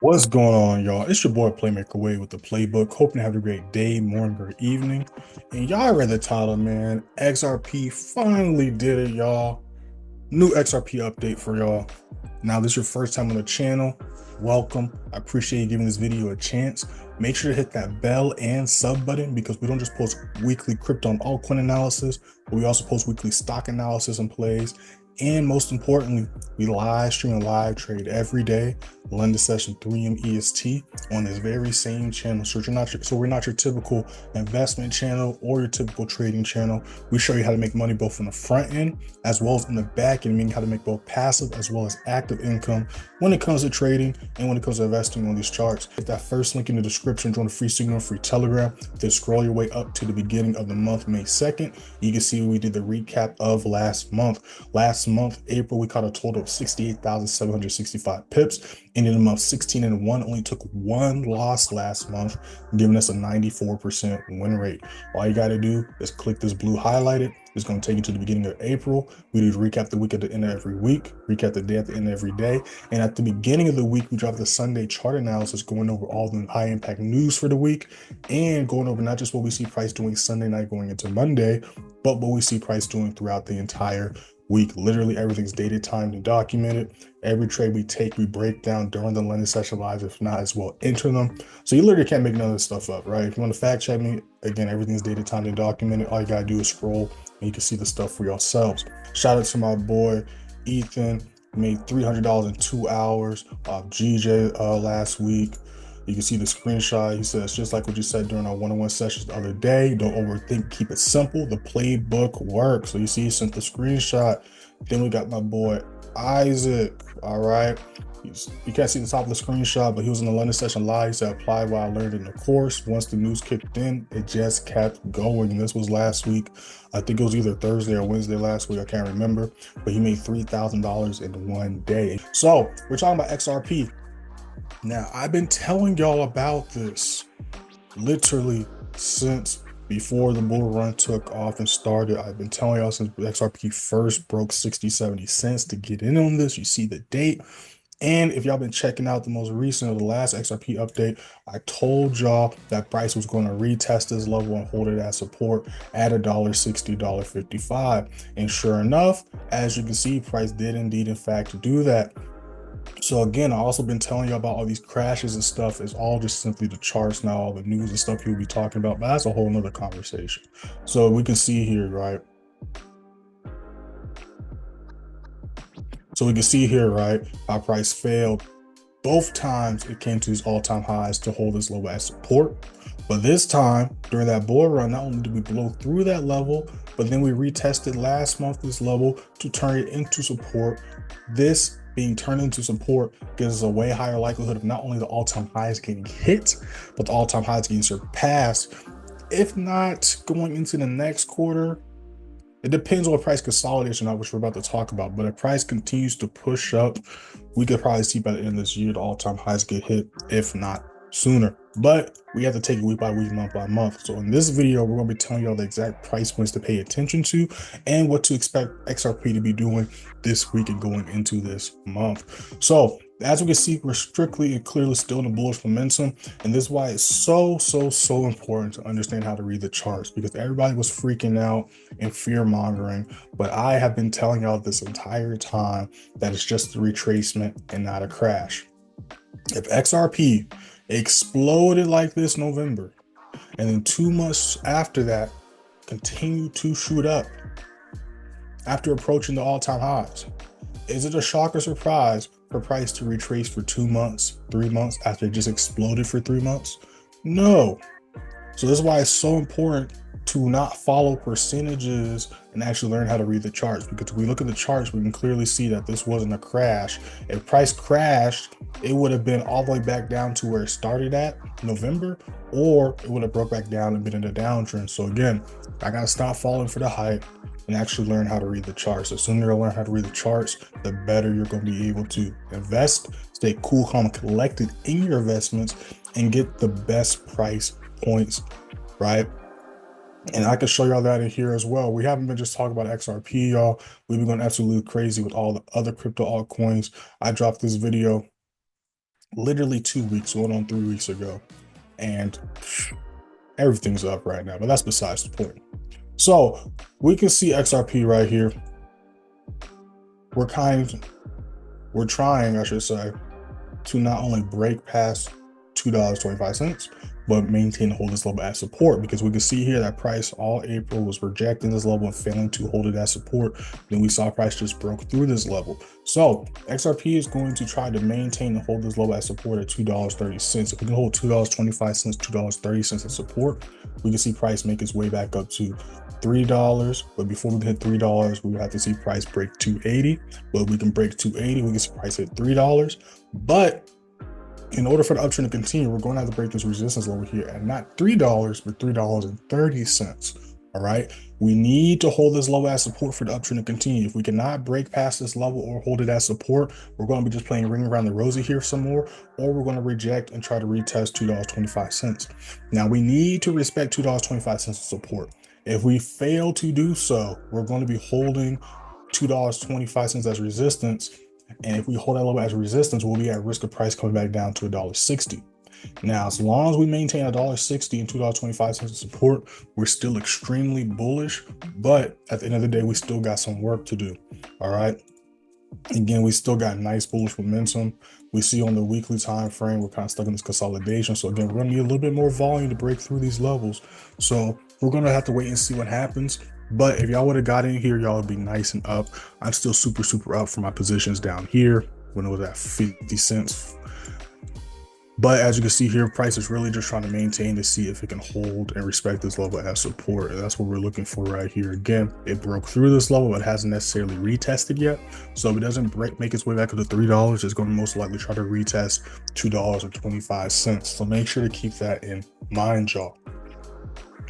What's going on, y'all? It's your boy Playmaker Way with the playbook. Hoping to have a great day, morning, or evening. And y'all read the title, man. XRP finally did it, y'all. New XRP update for y'all. Now, this is your first time on the channel. Welcome. I appreciate you giving this video a chance. Make sure to hit that bell and sub button because we don't just post weekly crypto and altcoin analysis, but we also post weekly stock analysis and plays. And most importantly, we live stream and live trade every day, London session 3 EST on this very same channel. So we're not your typical investment channel or your typical trading channel. We show you how to make money both on the front end as well as in the back end, meaning how to make both passive as well as active income when it comes to trading and when it comes to investing on these charts. Hit that first link in the description, join the free signal, free telegram, then scroll your way up to the beginning of the month, May 2nd. You can see we did the recap of last month. Last month, April, we caught a total of 68,765 pips. Ended the month 16-1, only took one loss last month, giving us a 94% win rate. All you got to do is click this blue highlighted. It's going to take you to the beginning of April. We do recap the week at the end of every week, recap the day at the end of every day. And at the beginning of the week, we drop the Sunday chart analysis, going over all the high impact news for the week and going over not just what we see price doing Sunday night going into Monday, but what we see price doing throughout the entire week. Literally everything's dated, timed, and documented. Every trade we take, we break down during the London session live. If not, as well, enter them. So you literally can't make none of this stuff up, right? If you want to fact check me, again, everything's dated, timed, and documented. All you gotta do is scroll and you can see the stuff for yourselves. Shout out to my boy Ethan. Made $300 in 2 hours off GJ last week. You can see the screenshot. He says, just like what you said during our one-on-one sessions the other day, don't overthink, keep it simple. The playbook works. So you see, he sent the screenshot. Then we got my boy Isaac. All right. You can't see the top of the screenshot, but he was in the London session live. He said, apply what I learned in the course. Once the news kicked in, it just kept going. And this was last week. I think it was either Thursday or Wednesday last week. I can't remember. But he made $3,000 in one day. So we're talking about XRP. Now, I've been telling y'all about this literally since before the bull run took off and started. I've been telling y'all since XRP first broke 60, 70 cents to get in on this. You see the date. And if y'all been checking out the most recent of the last XRP update, I told y'all that price was going to retest this level and hold it as support at $1.60, $1.55. And sure enough, as you can see, price did indeed in fact do that. So again, I also been telling you about all these crashes and stuff. It's all just simply the charts now, all the news and stuff you'll be talking about, but that's a whole nother conversation. So we can see here, right? So we can see here, right, how price failed. Both times it came to its all-time highs to hold this level as support. But this time, during that bull run, not only did we blow through that level, but then we retested last month this level to turn it into support. This being turned into support gives us a way higher likelihood of not only the all-time highs getting hit, but the all-time highs getting surpassed. If not going into the next quarter, it depends on price consolidation, which we're about to talk about. But if price continues to push up, we could probably see by the end of this year the all-time highs get hit, if not sooner. But we have to take it week by week, month by month. So in this video, we're going to be telling you all the exact price points to pay attention to and what to expect XRP to be doing this week and going into this month. So as we can see, we're strictly and clearly still in the bullish momentum. And this is why it's so important to understand how to read the charts, because everybody was freaking out and fear mongering. But I have been telling y'all this entire time that it's just a retracement and not a crash. If XRP exploded like this November, and then 2 months after that continued to shoot up after approaching the all-time highs, is it a shock or surprise for price to retrace for 2 months, 3 months after it just exploded for 3 months? No. So this is why it's so important to not follow percentages and actually learn how to read the charts, because if we look at the charts, we can clearly see that this wasn't a crash. If price crashed, it would have been all the way back down to where it started at November, or it would have broke back down and been in a downtrend. So again, I gotta stop falling for the hype and actually learn how to read the charts. The sooner you learn how to read the charts, the better you're going to be able to invest, stay cool, calm, and collected in your investments, and get the best price points, right? And I can show y'all that in here as well. We haven't been just talking about XRP, y'all. We've been going absolutely crazy with all the other crypto altcoins. I dropped this video literally 2 weeks, going on 3 weeks ago, and everything's up right now, but that's besides the point. So we can see XRP right here. We're trying, I should say, to not only break past $2.25, but maintain and hold this level as support, because we can see here that price all April was rejecting this level and failing to hold it as support. Then we saw price just broke through this level. So XRP is going to try to maintain and hold this level as support at $2.30. If we can hold $2.25, $2.30 as support, we can see price make its way back up to $3. But before we can hit $3, we would have to see price break 280. But we can break 280, we can see price hit $3. But in order for the uptrend to continue, we're going to have to break this resistance level here at not $3, but $3.30. All right. We need to hold this level as support for the uptrend to continue. If we cannot break past this level or hold it as support, we're going to be just playing ring around the rosy here some more, or we're going to reject and try to retest $2.25. Now we need to respect $2.25 as support. If we fail to do so, we're going to be holding $2.25 as resistance. And if we hold that level as resistance, we'll be at risk of price coming back down to $1.60. Now, as long as we maintain $1.60 and $2.25 as support, we're still extremely bullish. But at the end of the day, we still got some work to do. All right. Again, we still got nice bullish momentum. We see on the weekly time frame, we're kind of stuck in this consolidation. So again, we're going to need a little bit more volume to break through these levels. So we're going to have to wait and see what happens. But if y'all would have got in here, y'all would be nice and up. I'm still super up for my positions down here when it was at 50 cents. But as you can see here, price is really just trying to maintain to see if it can hold and respect this level as support. And that's what we're looking for right here. Again, it broke through this level, but hasn't necessarily retested yet. So if it doesn't make its way back to the $3, it's going to most likely try to retest $2.25. So make sure to keep that in mind, y'all.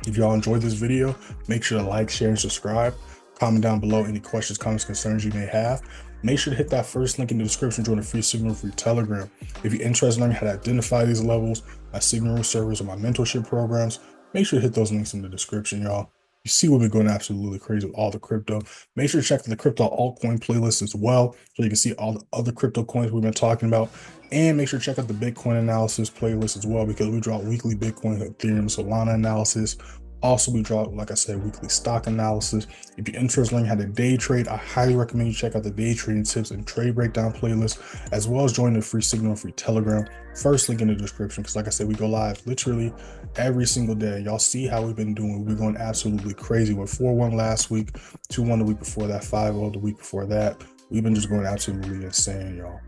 If y'all enjoyed this video, make sure to like, share, and subscribe. Comment down below any questions, comments, concerns you may have. Make sure to hit that first link in the description, join the free signal for your Telegram. If you're interested in learning how to identify these levels, my signal room servers, or my mentorship programs, make sure to hit those links in the description, y'all. You see we've been going absolutely crazy with all the crypto. Make sure to check the crypto altcoin playlist as well, so you can see all the other crypto coins we've been talking about. And make sure to check out the Bitcoin analysis playlist as well, because we drop weekly Bitcoin, Ethereum, Solana analysis. Also, we drop, like I said, weekly stock analysis. If you're interested in learning how to day trade, I highly recommend you check out the day trading tips and trade breakdown playlist, as well as join the free signal and free Telegram. First link in the description, because like I said, we go live literally every single day. Y'all see how we've been doing. We've been going absolutely crazy. We're 4-1 last week, 2-1 the week before that, 5-0 the week before that. We've been just going absolutely insane, y'all.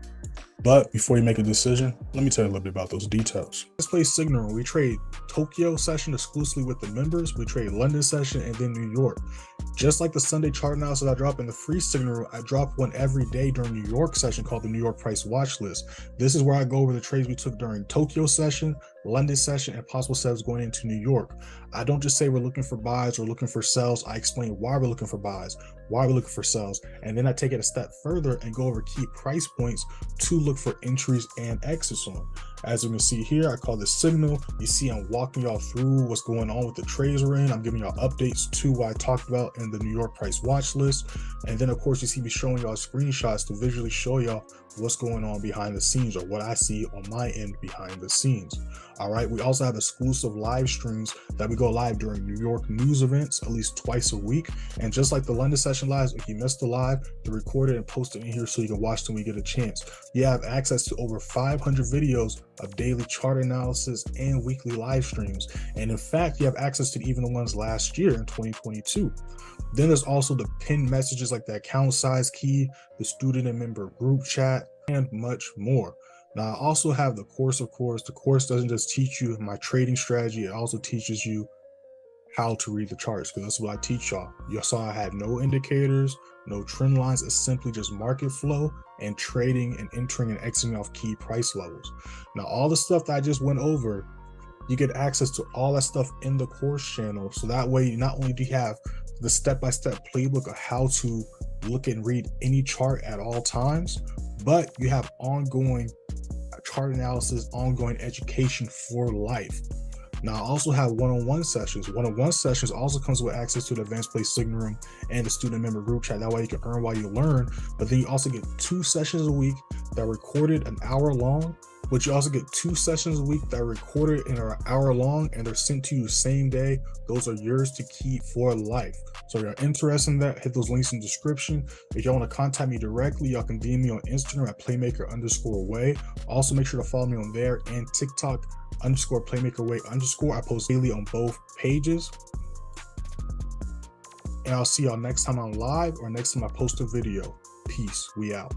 But before you make a decision, let me tell you a little bit about those details. Let's play Signal. We trade Tokyo session exclusively with the members. We trade London session and then New York. Just like the Sunday chart analysis I drop in the free Signal, I drop one every day during New York session called the New York Price Watch List. This is where I go over the trades we took during Tokyo session, London session, and possible sales going into New York. I don't just say we're looking for buys or looking for sells. I explain why we're looking for buys, why we're looking for sells, and then I take it a step further and go over key price points to look for entries and exits on. As you can see here, I call this Signal. You see I'm walking y'all through what's going on with the trades we're in. I'm giving y'all updates to what I talked about in the New York Price Watch List. And then of course you see me showing y'all screenshots to visually show y'all what's going on behind the scenes, or what I see on my end behind the scenes. All right, we also have exclusive live streams that we go live during New York news events at least twice a week. And just like the London session lives, if you missed the live, they're recorded and posted in here so you can watch them when you get a chance. You have access to over 500 videos of daily chart analysis and weekly live streams. And in fact, you have access to even the ones last year in 2022. Then there's also the pinned messages like the account size key, the student and member group chat, and much more. Now, I also have the course, of course. The course doesn't just teach you my trading strategy, it also teaches you how to read the charts, because that's what I teach y'all. You saw I had no indicators, no trend lines. It's simply just market flow and trading and entering and exiting off key price levels. Now, all the stuff that I just went over, you get access to all that stuff in the course channel. So that way, not only do you have the step-by-step playbook of how to look and read any chart at all times, but you have ongoing chart analysis, ongoing education for life. Now, I also have one-on-one sessions. One-on-one sessions also comes with access to the advanced play signal room and the student member group chat. That way you can earn while you learn, but then you also get 2 sessions a week that are recorded an hour long, but you also get 2 sessions a week that are recorded and are an hour long, and they're sent to you same day. Those are yours to keep for life. So if you're interested in that, hit those links in the description. If y'all want to contact me directly, y'all can DM me on Instagram at playmaker_way. Also make sure to follow me on there, and TikTok _playmakerway_. I post daily on both pages. And I'll see y'all next time I'm live or next time I post a video. Peace. We out.